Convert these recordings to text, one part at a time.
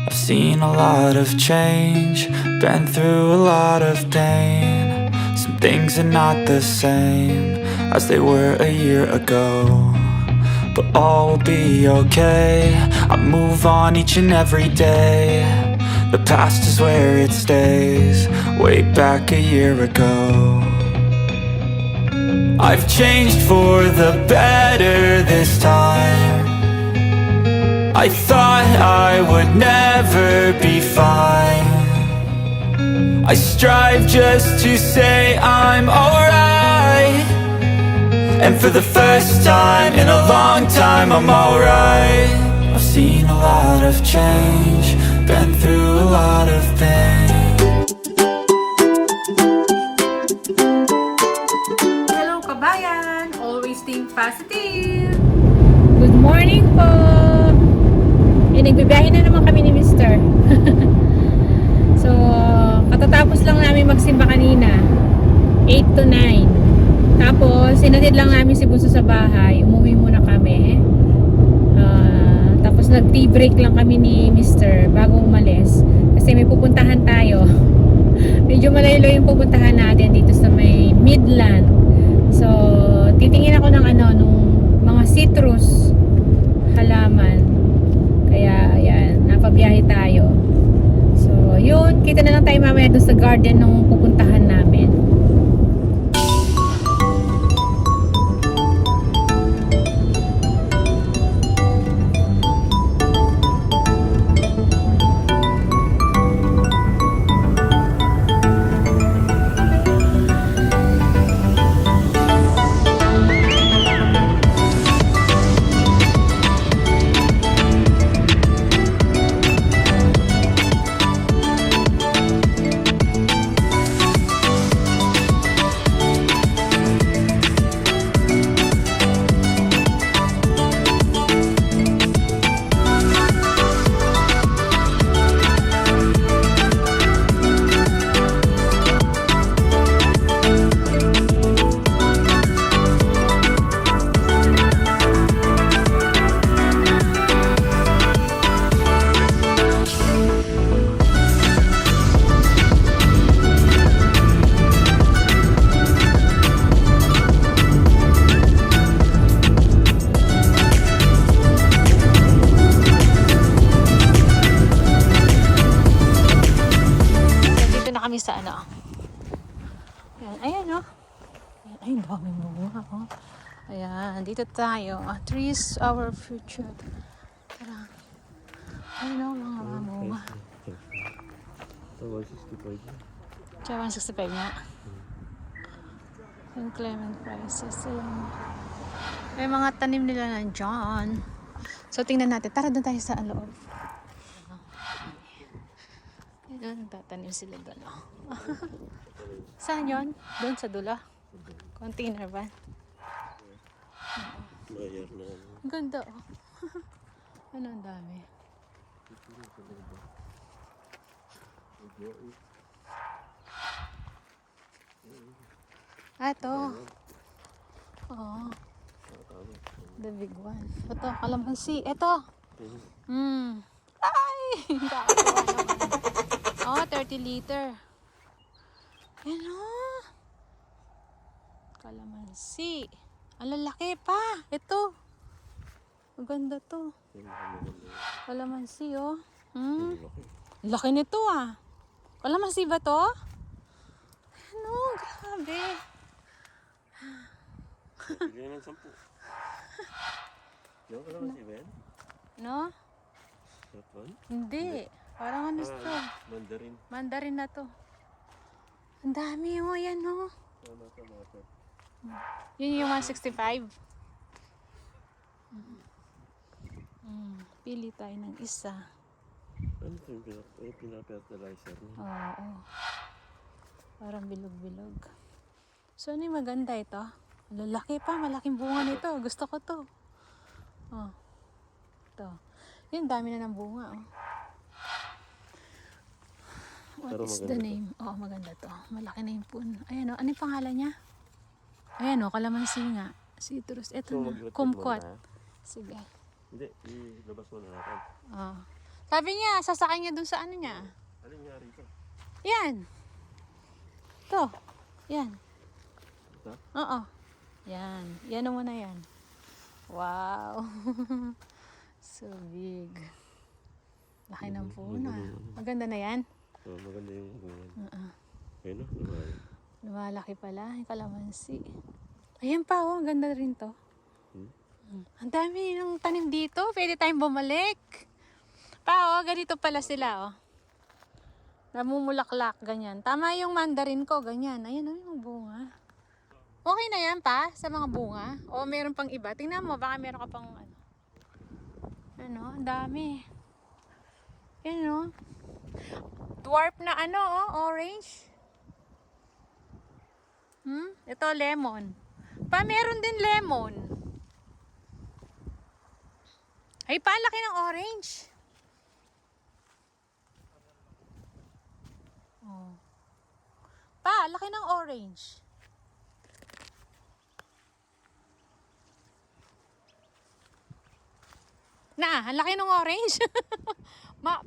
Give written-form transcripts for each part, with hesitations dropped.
I've seen a lot of change, been through a lot of pain. Some things are not the same as they were a year ago, but all will be okay. I move on each and every day. The past is where it stays, way back a year ago. I've changed for the better this time. I thought I would never be fine. I strive just to say I'm alright, and for the first time in a long time I'm alright. I've seen a lot of change, been through a lot of pain. Hello kabayan! Always think positive! Good morning po! Nagbibiyahe na naman kami ni Mr. So, katatapos lang namin magsimba kanina 8 to 9. Tapos, sinatid lang namin si Bunso sa bahay. Umuwi muna kami. Tapos nag-tea break lang kami ni Mr. bago umalis. Kasi may pupuntahan tayo. Medyo malaylo yung pupuntahan natin dito sa may Midland. So, titingin ako ng nung mga citrus halaman. Kaya, ayan, napabiyahe tayo. So, yun, kita na lang tayo mamaya doon sa garden nung pupuntahan namin. Sa ayan oh. Ay, dami bunga oh. Ayan, dito tayo. Trees our future. Tara. Ayan oh, mga bunga. Tsaka 165 nga. Yung Clement prices. Ayan. May mga tanim nila nandyan. So, tingnan natin. Tara doon tayo sa loob. Ayan, tatanim sila doon oh. Saan yun? Doon sa dula? Container van? Ang ganda oh. Ano ang dami? Ito. Oh. The big one. Ito, kalamansi. Ito. Ay! Kakakuha naman. Oh, 30 liter. Yan o. Kalamansi. Ang lalaki pa. Ito. Maganda to. Kalamansi oh. Laki nito ah. Kalamansi ba to? Ano? Grabe. Bigyan ng 10. Yung kalamansi ba yan? No? That one? Hindi. Parang ano to? Mandarin. Mandarin na to. Ang dami oh. Yan oh. Yun yung 165. Pili tayo ng isa. Ano ito yung pinafertilizer niya? Oo. Parang bilog-bilog. So, ano yung maganda ito? Lalaki pa. Malaking bunga nito. Gusto ko to. Oh. Ito. Yun, dami na ng bunga. Oh. What is the name? Oo, maganda to. Malaki na yung puno. Ayan o. Ano yung pangalan niya? Ayan o, kalamansi nga. Citrus. Ito So, na. mag-record Kumquat. mo na. Sige. Hindi, ilabas mo na natin. Oh. Sabi niya, sasakay niya dun sa ano niya. Alin nga rito? Yan. Ito. Yan. Ito? Oo. Yan. Yan mo na yan. Wow. So big. Laki ng puno. Maganda na yan. Oh, maganda yung bungan. Ayun no? Lumalaki pala. Yung kalamansi. Ayan pa oh. Ang ganda rin to. Ang dami ng tanim dito. Pwede tayong bumalik. Pa oh. Ganito pala sila oh. Namumulaklak. Ganyan. Tama yung mandarin ko. Ganyan. Ayan oh. Yung bunga. Okay na yan pa? Sa mga bunga? O meron pang iba? Tingnan mo. Baka meron ka pang ano. Ano? Ang dami. Yan oh. Dwarf na ano oh. Orange. Ito lemon. Pa meron din lemon. Ay pa laki ng orange. Oh. Pa laki ng orange. Na, ang laki ng orange.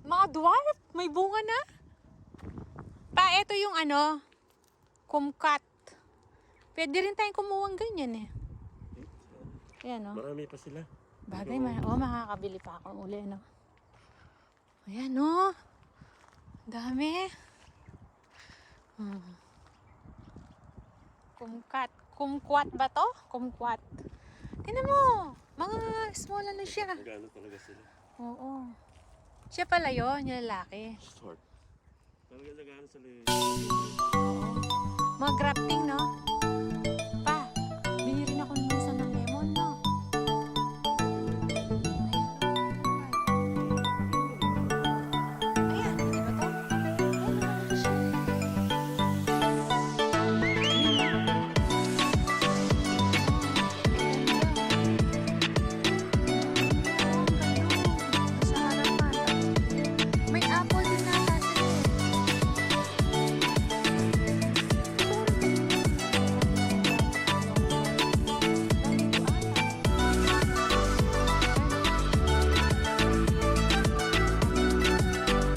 Mga dwarf, may bunga na. Pa, ito yung ano, kumquat. Pwede rin tayong kumuha ng ganyan eh. Ayan o. Marami pa sila. Bagay, makakabili pa ako uli, no? Ayan o. Dami. Kumquat ba to? Kumquat. Tingnan mo. Mga small ano siya. Magano talaga sila. Oo. Siya pala yun, yung lalaki. Short. Talaga nagano sila yun. Mga grafting, no? Pa, bili rin ako minsan ng lemon, no? Ayan, di ba to? Ayan, ano siya? Sa harapan. May apple din nata sila.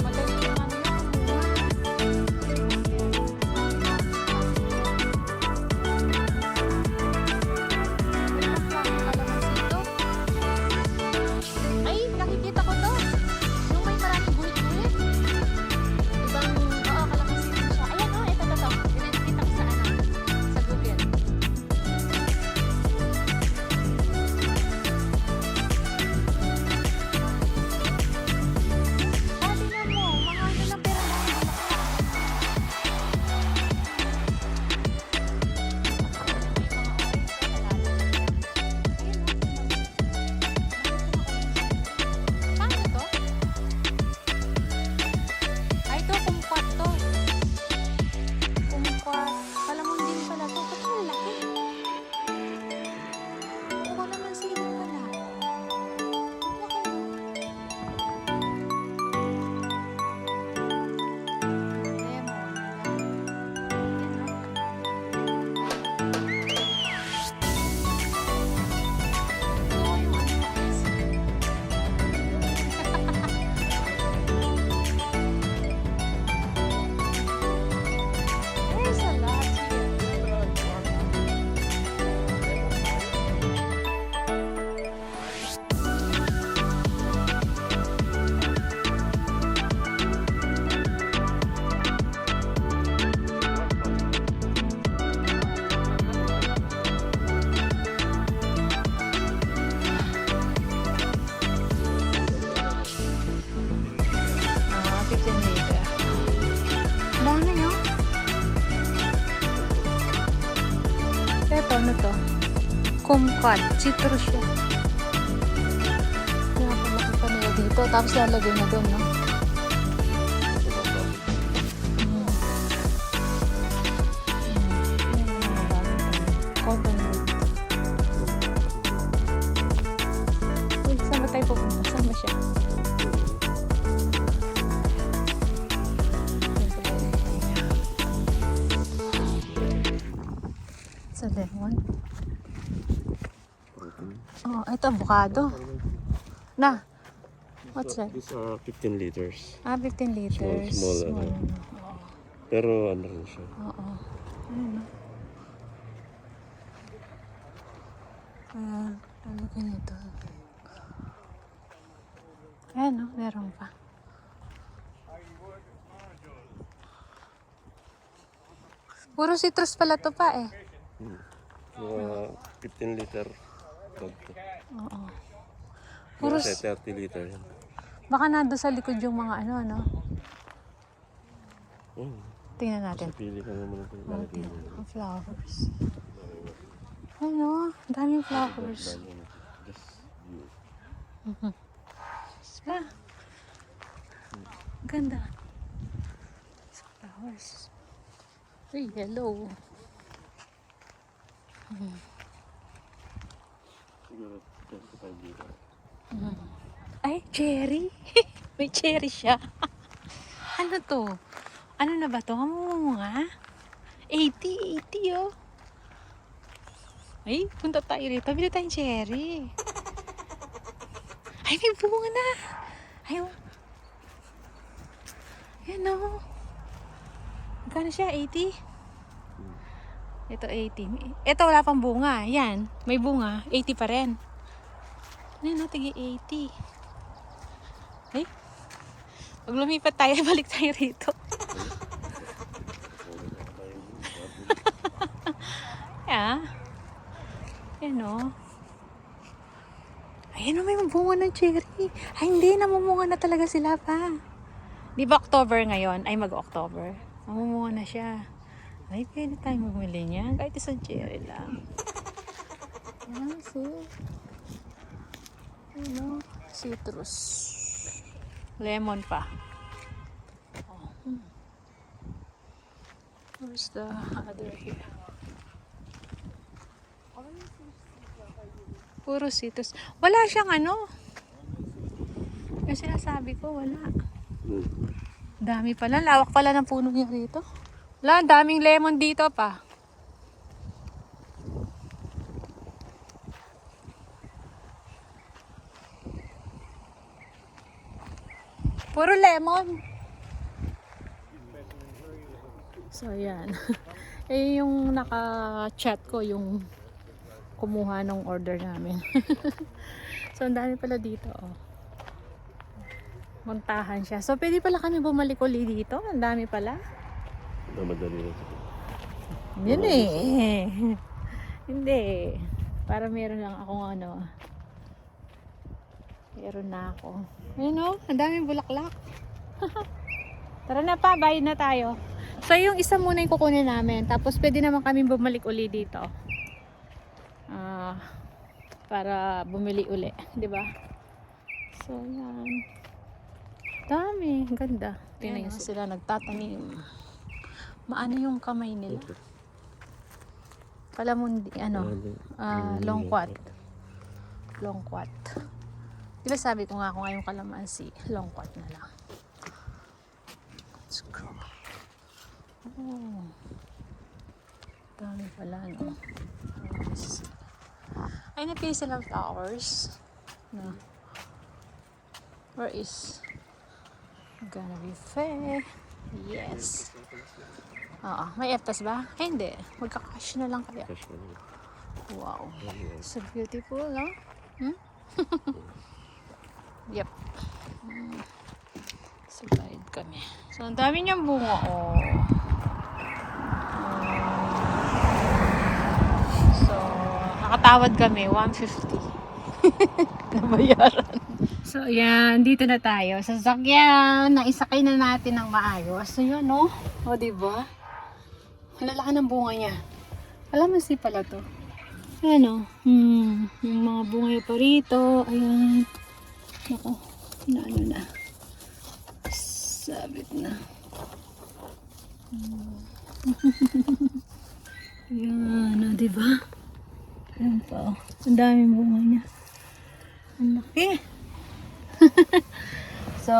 Madali yung ano ay, nakikita ko to. Yung may maraming gulit-gulit. Ibang, oo, kalamansi din siya. Ayan o, ito. Pinakikita ko sa ano, sa Google. Tingnan mo, mga ano lang pera na yung paano to? Ay, ito, kumquat to. Kumquat. Palamon din pala to. Ba't ang laki? Kuha naman sila pala. Ang laki. Lemon. There's a lot here. Ah, 15 meter. Dami, no? Ito, ano to? Kumquat. Citrus siya. Pinapalaki pa nila dito. Tapos lalagay na doon, no? Coconut. Uy, saan ba tayo pupunta? Saan ba siya? Sa lemon. Oh, ito avocado. Na. What's that? These are 15 liters. 15 liters. Small, ano. Oo. Pero ano rin siya. Oo. Ayun, no? Ano ganito? Ayan, no? Meron pa. Puro citrus pala to pa eh. Mga 15 liter. Oo. Puro Puro, 30 liter yan. baka nando sa likod yung mga ano. Tingnan natin. Pili ka naman ito. Lalagay mo. Ang flowers. Ano? Ang daming flowers. Just view. Diba? Ganda. Flowers. Uy, hello. Siguro 25 liter. Ay, cherry. May cherry siya. Ano to? Ano na ba to? Nga? 80 oh. Ay, punta tayo rito. Bili tayong cherry. Ay, may bunga na. Ay, oh. Yan oh. Magkano siya? 80? Ito 80. Ito wala pang bunga. Yan. May bunga. 80 pa rin. Ano, tigi 80. Ay. Pag lumipat tayo, balik tayo rito. Yeah. Yan o. Ayan o, may bunga ng cherry. Ay, hindi. Namumunga na talaga sila pa. Di ba October ngayon? Ay, mag-October. Namumunga na siya. Ay, pwede tayong bumili niya. Kahit isang cherry lang. Ayan, see? Ano? Citrus. Lemon pa. Oh. Where's the other here? Puro citrus. Wala siyang ano. Yung sinasabi ko, wala. Dami pala. Lawak pala ng puno niya rito. Wala, daming lemon dito pa. Puro lemon. So, yan. Eh, yung naka-chat ko, yung kumuha ng order namin. So, ang dami pala dito, oh. Montahan siya. So, pwede pala kami bumalik uli dito. Ang dami pala. Madali na ito. Yun eh. Hindi. Para meron lang akong ano. Meron na ako. Ayun o, ang daming bulaklak. Tara na pa, bayad na tayo. So yung isa muna yung kukunin namin. Tapos pwede naman kami bumalik uli dito. Para bumili uli. Diba? So yan. Dami. Ganda. Tingnan nyo sila nagtatanim. Maano yung kamay nila? Palamundi, ano? Longkwat. Longkwat. Diba sabi ko nga kung ngayong kalamansi, longkwat na lang. Let's go. Oh. Dami pala, no? Ay, napili silang flowers. No. Where is gonna be fair? Yes. Oo. May eftas ba? Ay, hindi. Magkakash na lang kaya. Cash money. Wow. So beautiful, no? Hmm? Yep. So, bayad kami. So, ang dami niyang bunga, oh. So, nakatawad kami, 150. Nabayaran. So, yan. Dito na tayo. Sa sasakyan. Naisakay na natin ng maayos. So, yun, no? O, diba? Malalaki ng bunga niya. Alamansi pala to. Ayan, o. Yung mga bunga pa rito. Ayan. Nako. Ano na. Sabit na. Ayan, o, diba? Ayan pa, o. Ang daming bunga niya. Ang laki. So,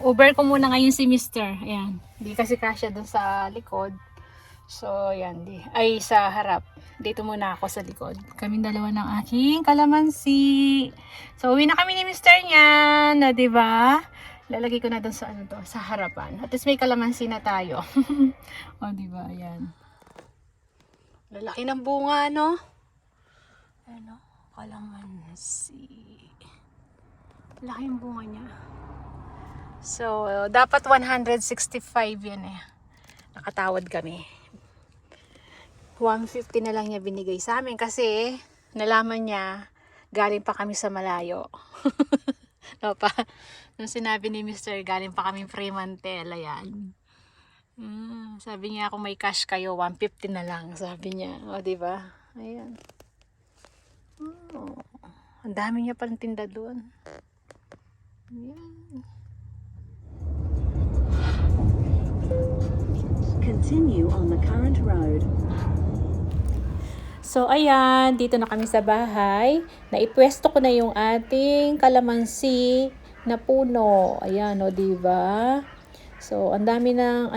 Uber ko muna ngayon si Mr. Ayan. Hindi kasi kasya dun sa likod. So, yan. Ay, sa harap. Dito muna ako sa likod. Kaming dalawa ng aking kalamansi. So, uwi na kami ni Mr. niyan. Na, diba? Lalagay ko na doon sa, sa harapan. At least may kalamansi na tayo. O, diba? Ayan. Lalaki ng bunga, no? Ano? Kalamansi. Laki yung bunga niya. So, dapat 165 yan eh. Nakatawad kami. 150 na lang niya binigay sa amin kasi nalaman niya galing pa kami sa malayo. No pa? Nung sinabi ni Mr. galing pa kami Fremantle, ayan. Sabi niya kung may cash kayo, 150 na lang. Sabi niya. O, diba? Ayan. Oh, ang dami niya palang tinda doon. Ayan. Continue on the current road. So, ayan, dito na kami sa bahay. Naipwesto ko na yung ating kalamansi na puno. Ayan, o, diba? So, ang dami ng,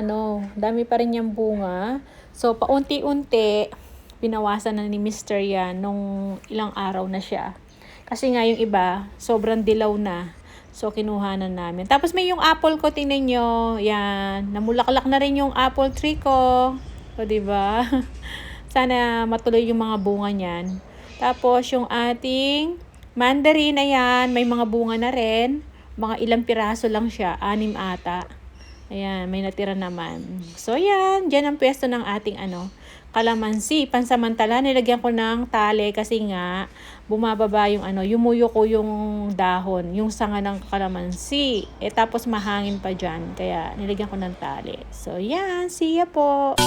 dami pa rin yung bunga. So, paunti-unti, pinawasan na ni Mr. yan nung ilang araw na siya. Kasi nga yung iba, sobrang dilaw na. So, kinuha na namin. Tapos may yung apple ko, tingnan nyo. Yan, namulaklak na rin yung apple tree ko. O, diba? Sana matuloy yung mga bunga niyan. Tapos, yung ating mandarin, ayan, may mga bunga na rin. Mga ilang piraso lang siya, 6 ata. Ayan, may natira naman. So, yan, dyan ang pwesto ng ating kalamansi. Pansamantala, nilagyan ko ng tali kasi nga, bumababa yung yumuyo ko yung dahon, yung sanga ng kalamansi. Tapos mahangin pa dyan. Kaya, nilagyan ko ng tali. So, yan, see ya po!